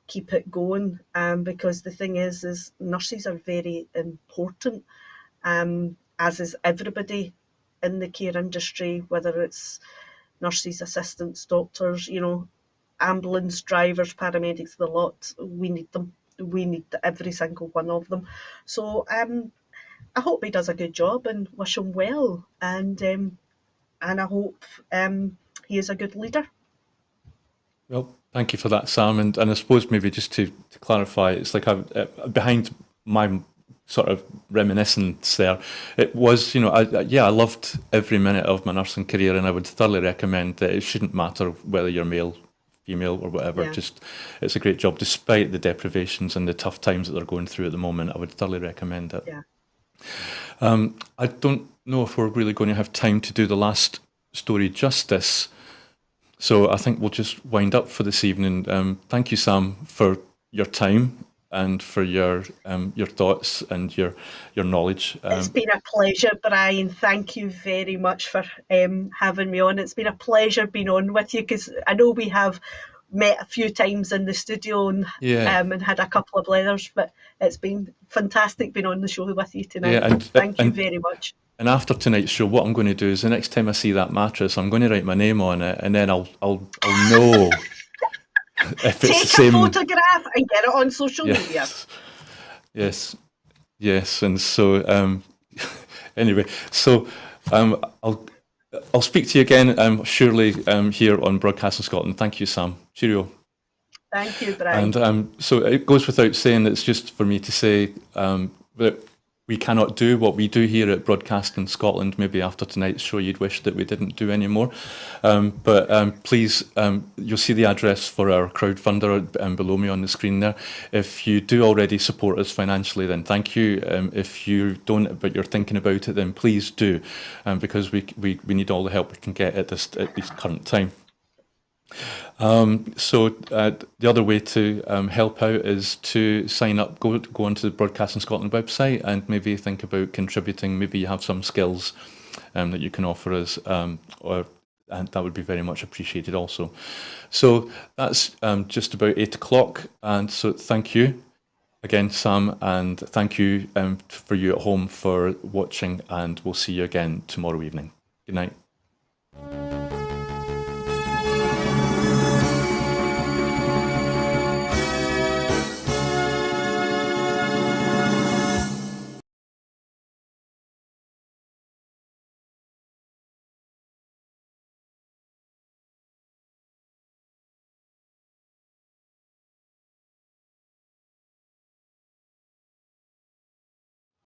keep it going. Because the thing is nurses are very important, as is everybody in the care industry, whether it's nurses, assistants, doctors, ambulance drivers, paramedics, the lot. We need them. We need every single one of them. So I hope he does a good job and wish him well. And I hope he is a good leader. Well, thank you for that, Sam. And I suppose maybe just to clarify, it's like behind my sort of reminiscence there, it was, I loved every minute of my nursing career, and I would thoroughly recommend that it shouldn't matter whether you're male, female, or whatever. Yeah. Just, it's a great job, despite the deprivations and the tough times that they're going through at the moment. I would thoroughly recommend it. Yeah. I don't know if we're really going to have time to do the last story justice. So I think we'll just wind up for this evening. Thank you, Sam, for your time and for your thoughts and your knowledge. It's been a pleasure, Brian. Thank you very much for having me on. It's been a pleasure being on with you, because I know we have met a few times in the studio and had a couple of leathers, but it's been fantastic being on the show with you tonight. Yeah, Thank you very much. And after tonight's show, what I'm going to do is the next time I see that mattress, I'm going to write my name on it, and then I'll know if it's Take the same. a photograph and get it on social media. Yes. And so anyway, so I'll speak to you again, surely here on Broadcasting Scotland. Thank you, Sam. Cheerio. Thank you, Brian. And so it goes without saying, it's just for me to say that we cannot do what we do here at Broadcasting Scotland. Maybe after tonight's show, you'd wish that we didn't do any more. But please, you'll see the address for our crowdfunder below me on the screen there. If you do already support us financially, then thank you. If you don't, but you're thinking about it, then please do, because we need all the help we can get at this current time. So the other way to help out is to sign up, go onto the Broadcasting Scotland website and maybe think about contributing. Maybe you have some skills that you can offer us, and that would be very much appreciated also. So that's just about 8 o'clock, and so thank you again, Sam, and thank you for you at home for watching, and we'll see you again tomorrow evening. Good night.